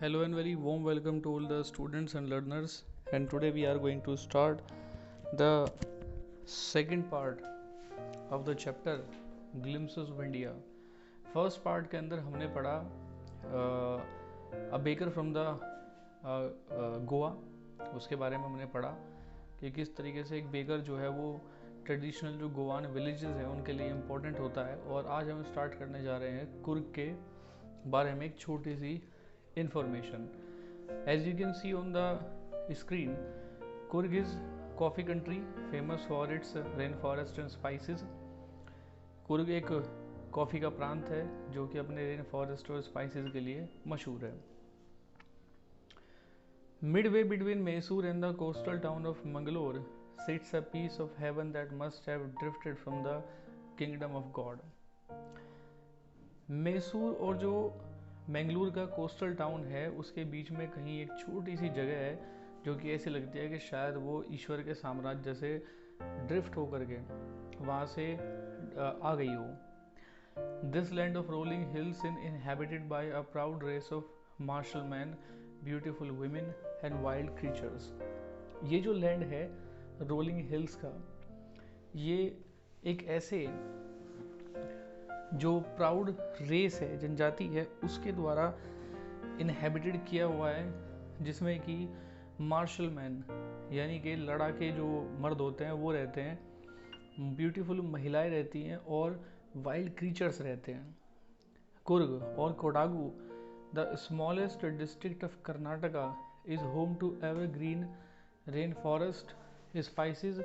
Hello and very warm welcome to all the students and learners. And today we are going to start the second part of the chapter Glimpses of India. First part के अंदर हमने पढ़ा a baker from the Goa, उसके बारे में हमने पढ़ा कि किस तरीके से एक बेकर जो है वो ट्रेडिशनल जो गोवान विलेजेस हैं उनके लिए इम्पोर्टेंट होता है। और आज हम स्टार्ट करने जा रहे हैं कुर्ग के बारे में एक छोटी सी information. As you can see on the screen, Coorg is coffee country famous for its rainforest and spices. Coorg एक कॉफ़ी का प्रांत है जो कि अपने रेन फॉरेस्ट और स्पाइसेस के लिए मशहूर है। Midway between Mysore and the coastal town of Mangalore sits a piece of heaven that must have drifted from the kingdom of God. Mysore और जो मैंगलोर का कोस्टल टाउन है उसके बीच में कहीं एक छोटी सी जगह है जो कि ऐसी लगती है कि शायद वो ईश्वर के साम्राज्य से ड्रिफ्ट होकर के वहाँ से आ गई हो। This land of rolling hills in inhabited by a proud race of martial man, beautiful women and wild creatures. ये जो लैंड है रोलिंग हिल्स का, ये एक ऐसे जो प्राउड रेस है, जनजाति है, उसके द्वारा इनहेबिटेड किया हुआ है, जिसमें कि मार्शल मैन यानी कि लड़ाके जो मर्द होते हैं वो रहते हैं, ब्यूटीफुल महिलाएं रहती हैं और वाइल्ड क्रीचर्स रहते हैं। कुर्ग और Kodagu, the smallest district of Karnataka, is home to evergreen rain forest, spices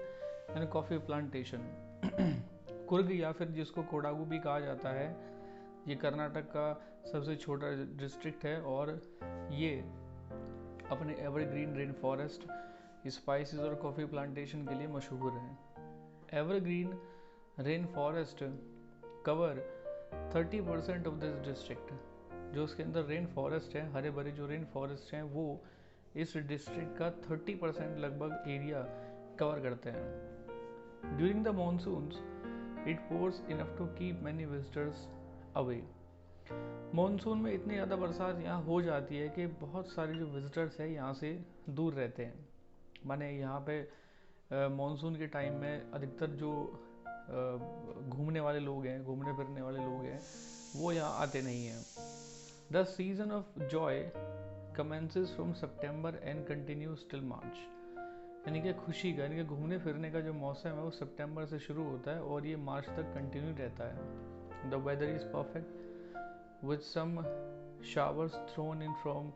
and coffee plantation. Coorg या फिर जिसको कोडागू भी कहा जाता है, ये कर्नाटक का सबसे छोटा डिस्ट्रिक्ट है और ये अपने एवरग्रीन रेन फॉरेस्ट, स्पाइसेस और कॉफ़ी प्लांटेशन के लिए मशहूर है। Evergreen rain forest cover 30% of this district. जो उसके अंदर रेन फॉरेस्ट है, हरे भरे जो रेन फॉरेस्ट हैं, वो इस डिस्ट्रिक्ट का 30% लगभग एरिया कवर करते हैं। During the monsoons it pours enough to keep many visitors away. Monsoon में इतनी ज़्यादा बरसात यहाँ हो जाती है कि बहुत सारे जो विजिटर्स हैं यहाँ से दूर रहते हैं। माने यहाँ पे मानसून के टाइम में अधिकतर जो घूमने वाले लोग हैं, घूमने फिरने वाले लोग हैं, वो यहाँ आते नहीं हैं। The season of Joy commences from September and continues till March। यानी कि खुशी का, यानी कि घूमने फिरने का जो मौसम है वो सितंबर से शुरू होता है और ये मार्च तक कंटिन्यू रहता है। The weather is perfect with some showers thrown in from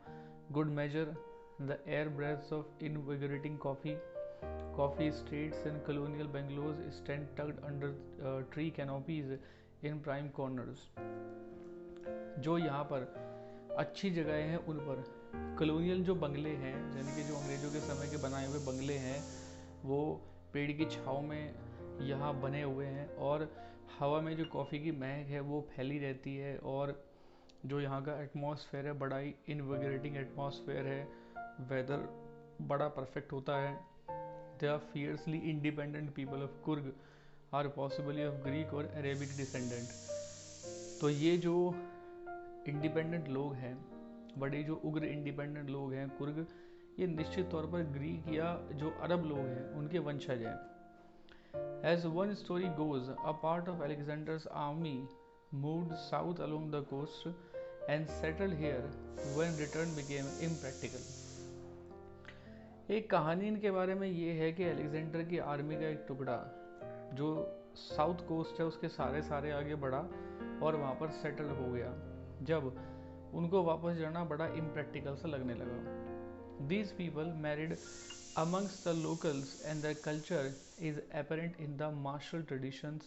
good measure. The air breathes of invigorating coffee estates in colonial Bangalore stand tugged under tree canopies in prime corners. जो यहाँ पर अच्छी जगहें हैं उन पर कॉलोनियल जो बंगले हैं, यानी कि जो अंग्रेज़ों के समय के बनाए हुए बंगले हैं, वो पेड़ की छाँव में यहाँ बने हुए हैं और हवा में जो कॉफ़ी की महक है वो फैली रहती है। और जो यहाँ का एटमॉस्फेयर है, बड़ा ही इनविगरेटिंग एटमॉस्फेयर है, वेदर बड़ा परफेक्ट होता है। They are fiercely independent people of Coorg are possibly of Greek or Arabic descendant. तो ये जो इंडिपेंडेंट लोग हैं, बड़े जो उग्र इंडिपेंडेंट लोग हैं कुर्ग, ये निश्चित तौर पर ग्रीक या जो अरब लोग हैं उनके वंशज हैं। As one story goes, a part of Alexander's army moved south along the coast and settled here when return became impractical. एक कहानी इनके बारे में ये है कि अलेक्जेंडर की आर्मी का एक टुकड़ा जो साउथ कोस्ट है उसके सारे आगे बढ़ा और वहाँ पर सेटल हो गया। जब उनको वापस जाना बड़ा इम्प्रैक्टिकल सा लगने लगा। These people married amongst the locals and their culture is apparent in the martial traditions,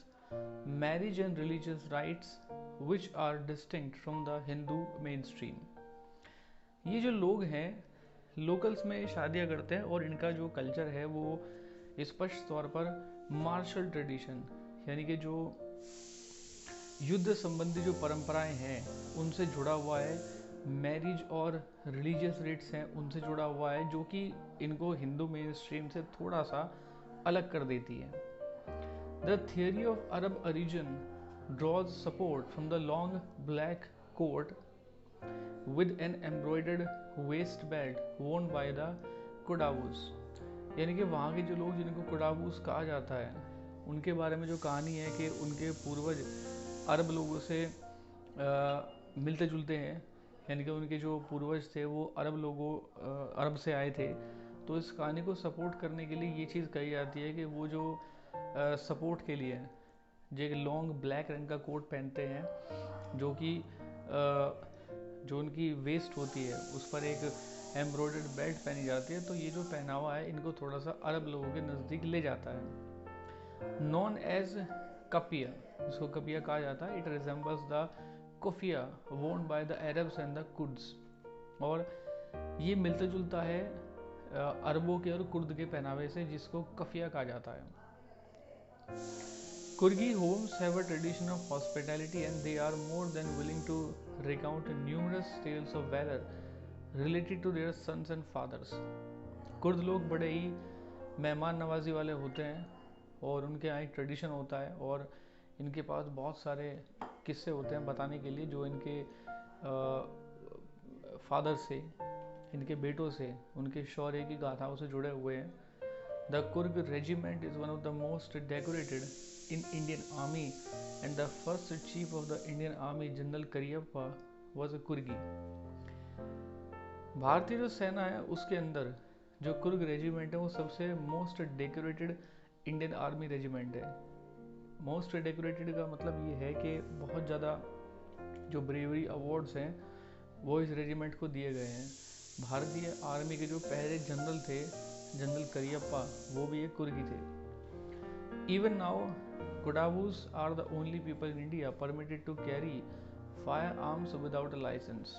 marriage and religious rites which are distinct from the Hindu mainstream। ये जो लोग हैं लोकल्स में शादियाँ करते हैं और इनका जो कल्चर है वो स्पष्ट तौर पर मार्शल ट्रेडिशन यानी कि जो युद्ध संबंधी जो परंपराएं हैं उनसे जुड़ा हुआ है, मैरिज और रिलीजियस रिट्स हैं उनसे जुड़ा हुआ है, जो कि इनको हिंदू मेन स्ट्रीम से थोड़ा सा अलग कर देती है। The theory of Arab origin draws support from the long black coat with an embroidered waist belt worn by the Kodavus। यानी कि वहाँ के जो लोग जिनको कोडावूस कहा जाता है उनके बारे में जो कहानी है कि उनके पूर्वज अरब लोगों से मिलते जुलते हैं, यानी कि उनके जो पूर्वज थे वो अरब से आए थे। तो इस कहानी को सपोर्ट करने के लिए ये चीज़ कही जाती है कि वो जो सपोर्ट के लिए जो एक लॉन्ग ब्लैक रंग का कोट पहनते हैं, जो कि जो उनकी वेस्ट होती है उस पर एक एम्ब्रॉयडर्ड बेल्ट पहनी जाती है। तो ये जो पहनावा है इनको थोड़ा सा अरब लोगों के नज़दीक ले जाता है। नॉन एज कपिया, इसको कपिया कहा जाता है। इट रिजेंबल्स द कोफिया वोन by the Arabs and the Kurds. और ये मिलता जुलता है अरबों के और कुर्द के पहनावे से, जिसको कफिया कहा जाता है। कुर्गी homes have a tradition of hospitality and they are more than willing to recount numerous tales of valor related to their sons and fathers। Kurd लोग बड़े ही मेहमान नवाजी वाले होते हैं और उनके यहाँ एक ट्रेडिशन होता है और इनके पास बहुत सारे किस्से होते हैं बताने के लिए, जो इनके फादर से, इनके बेटों से, उनके शौर्य की गाथाओं से जुड़े हुए हैं। The Coorg regiment is one of the most decorated in Indian Army and the first chief of the Indian Army General Cariappa was a कुर्गी। भारतीय जो सेना है उसके अंदर जो कुर्ग रेजिमेंट है वो सबसे most decorated Indian army regiment है। मोस्ट डेकोरेटेड का मतलब ये है कि बहुत ज़्यादा जो ब्रेवरी अवार्ड्स हैं वो इस रेजिमेंट को दिए गए हैं। भारतीय आर्मी के जो पहले जनरल थे, जनरल करियप्पा, वो भी एक कुर्गी थे। Even now, Kodavus are the only people in India permitted to carry firearms without a license।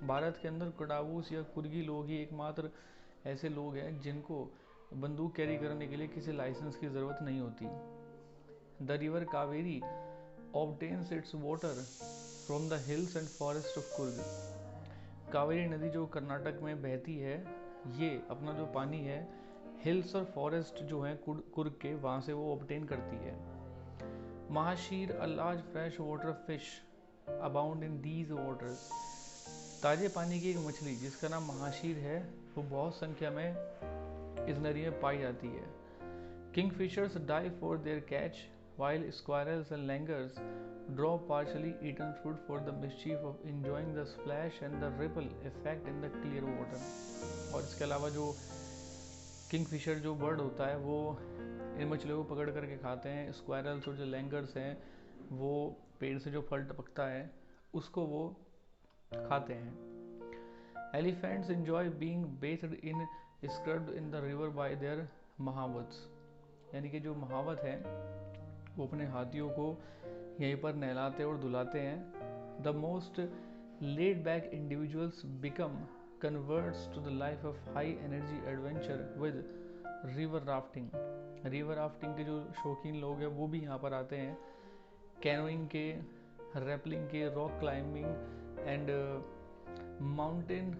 Bharat के अंदर कोडावूस या कुर्गी लोग ही एकमात्र ऐसे लोग हैं जिनको बंदूक कैरी करने के लिए किसी लाइसेंस की ज़रूरत नहीं होती। The river Kaveri obtains its water from the hills and forests of Kurg। Kaveri नदी जो कर्नाटक में बहती है, ये अपना जो पानी है हिल्स और फॉरेस्ट जो हैं कुर्ग के, वहाँ से वो ऑब्टेन करती है। Mahseer a large fresh water fish abound in these waters. ताजे पानी की एक मछली जिसका नाम महाशीर है वो बहुत संख्या में इस नदी में पाई जाती है। Kingfishers dive for their catch while squirrels and langurs draw partially eaten fruit for the mischief of enjoying the splash and the ripple effect in the clear water। और इसके अलावा जो किंगफिशर जो बर्ड होता है वो इन मछलियों को पकड़ करके खाते हैं। स्क्वायरल्स और जो लैंगर्स हैं वो पेड़ से जो फल टपकता है उसको वो खाते हैं। Elephants enjoy being bathed in scrubbed in the river by their mahouts. यानी कि जो महावत है वो अपने हाथियों को यहीं पर नहलाते और धुलाते हैं। The most laid back individuals become converts to the life of high energy adventure with river rafting. River rafting के जो शौकीन लोग हैं वो भी यहाँ पर आते हैं। कैनोइंग के, रैपलिंग के, rock climbing and mountain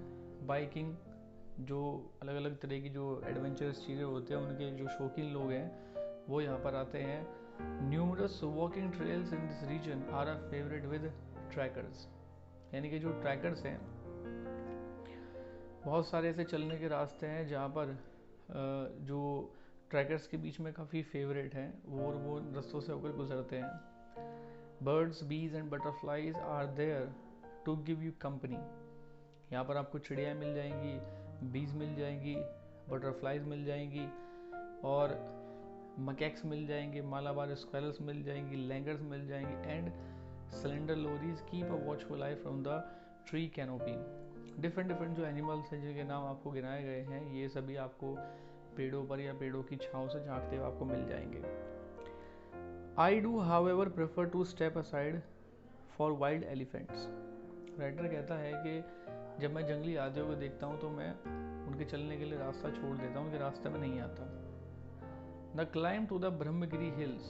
biking, जो अलग अलग तरह की जो एडवेंचरस चीज़ें होते हैं उनके जो शौकीन लोग हैं वो यहाँ पर आते हैं। Numerous walking trails in this region are a favourite with trekkers. यानी कि जो ट्रैकर्स हैं, बहुत सारे ऐसे चलने के रास्ते हैं जहाँ पर जो ट्रैकर्स के बीच में काफ़ी फेवरेट हैं और वो रास्तों से होकर गुजरते हैं। Birds, bees and butterflies are there to give you company. यहाँ पर आपको चिड़ियाँ मिल जाएंगी, बीज मिल जाएंगी, बटरफ्लाइज मिल जाएंगी और मकैक्स मिल जाएंगे, मालाबार स्क्वायरल्स मिल जाएंगी, लैंगर्स मिल जाएंगी and slender lorises keep a watchful eye from the tree canopy. Different जो एनिमल्स हैं जिनके नाम आपको गिनाए गए हैं ये सभी आपको पेड़ों पर या पेड़ों की छांव से झांकते हुए आपको मिल जाएंगे। I do however prefer to step aside for wild elephants. Writer कहता है कि जब मैं जंगली हाथियों को देखता हूँ तो मैं उनके चलने के लिए रास्ता छोड़ देता हूँ, उनके रास्ते में नहीं आता। The climb to the Brahmagiri hills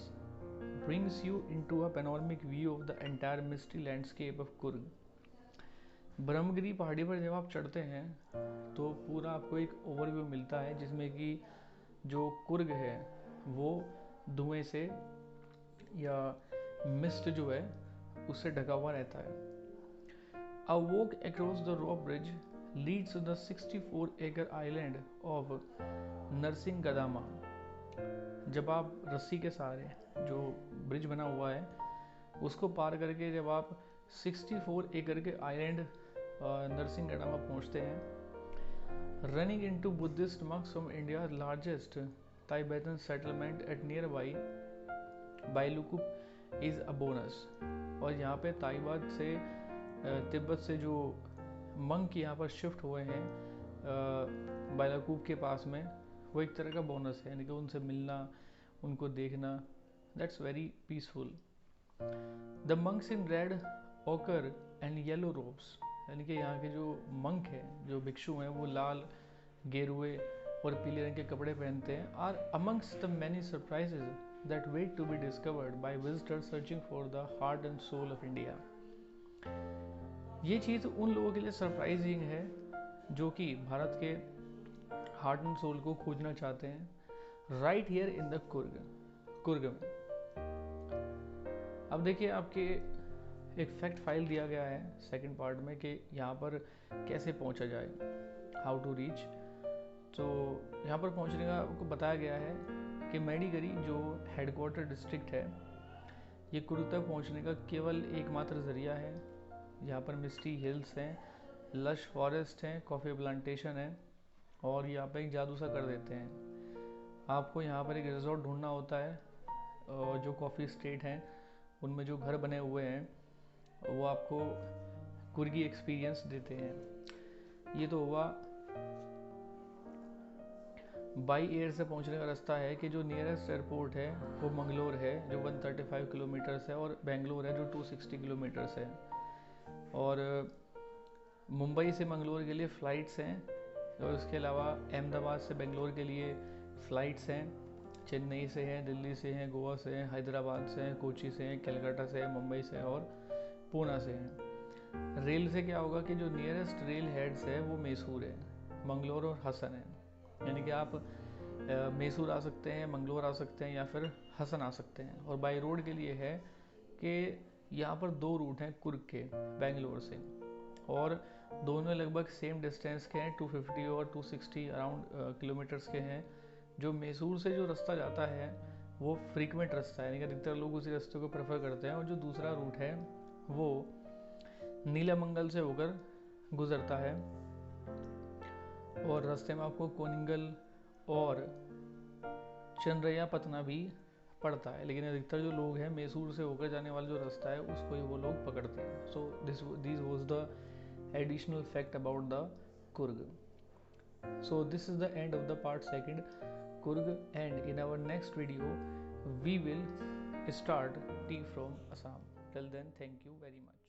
brings you into a panoramic view of the entire misty landscape of Coorg. Brahmagiri पहाड़ी पर जब आप चढ़ते हैं तो पूरा आपको एक ओवरव्यू मिलता है जिसमें कि जो कुर्ग है वो धुएं से या मिस्ट जो है उससे ढका हुआ रहता है। A walk across the rope bridge leads to the 64-acre island of नरसिंहगदामा। जब आप रस्सी के सहारे जो ब्रिज बना हुआ है उसको पार करके जब आप 64 एकड़ के आइलैंड नरसिंहगढ़ पहुंचते हैं, running into Buddhist monks from India's largest Tibetan settlement at nearby Bylakuppe is a bonus. और यहाँ पे ताइबाद से तिब्बत से जो मंक यहाँ पर शिफ्ट हुए हैं बाइलुकुप के पास में, वो एक तरह का बोनस है, यानी कि उनसे मिलना, उनको देखना, that's very peaceful. The monks in red ओकर एंड येलो रोब्स, यानी कि यहाँ के जो मंक हैं, जो भिक्षु हैं, वो लाल, गेरुए और पीले रंग के कपड़े पहनते हैं, are amongst the many surprises that wait to be discovered by visitors searching for the heart and soul of India. ये चीज़ उन लोगों के लिए सरप्राइजिंग है जो कि भारत के हार्ट एंड सोल को खोजना चाहते हैं, right here in the Coorg में। अब देखिए, आपके एक फैक्ट फाइल दिया गया है सेकंड पार्ट में कि यहाँ पर कैसे पहुँचा जाए, हाउ टू रीच। तो यहाँ पर पहुँचने का आपको बताया गया है कि मेडिगरी जो हेडक्वार्टर डिस्ट्रिक्ट है, ये कुर्ग तक पहुँचने का केवल एकमात्र ज़रिया है। यहाँ पर मिस्टी हिल्स हैं, लश फॉरेस्ट हैं, कॉफ़ी प्लांटेशन है, और यहाँ पे एक जादू सा कर देते हैं। आपको यहाँ पर एक रिजॉर्ट ढूंढना होता है, और जो कॉफ़ी स्टेट हैं उनमें जो घर बने हुए हैं वो आपको कुर्गी एक्सपीरियंस देते हैं। ये तो हुआ बाई एयर से पहुंचने का रास्ता है कि जो नियरेस्ट एयरपोर्ट है वो मंगलोर है जो 135 किलोमीटर्स है, और बेंगलोर है जो 260 किलोमीटर्स है। और मुंबई से मंगलोर के लिए फ़्लाइट्स हैं, और इसके अलावा अहमदाबाद से बेंगलोर के लिए फ़्लाइट्स हैं, चेन्नई से हैं, दिल्ली से हैं, गोवा से हैं, हैदराबाद से हैं, कोची से हैं, कलकत्ता से हैं, मुंबई से हैं और पूना से हैं। रेल से क्या होगा कि जो नियरेस्ट रेल हेड्स है वो मैसूर है, मंगलोर और हसन है, यानी कि आप मैसूर आ सकते हैं, मंगलोर आ सकते हैं, या फिर हसन आ सकते हैं। और बाई रोड के लिए है कि यहाँ पर 2 रूट हैं कुर्ग के बेंगलोर से, और दोनों लगभग सेम डिस्टेंस के हैं, 250 और 260 अराउंड किलोमीटर्स के हैं। जो मैसूर से जो रास्ता जाता है वो फ्रीक्वेंट रास्ता है, यानी कि अधिकतर लोग उसी रास्ते को प्रेफर करते हैं। और जो दूसरा रूट है वो नीलामंगल से होकर गुजरता है, और रास्ते में आपको कोनिंगल और चंद्रया पतना भी पड़ता है, लेकिन अधिकतर जो लोग हैं मैसूर से होकर जाने वाला जो रास्ता है उसको ही वो लोग पकड़ते हैं। So this was the additional fact about the Coorg. So this is the end of the part 2 Kurg, and in our next video we will start tea from Assam. Till then, thank you very much.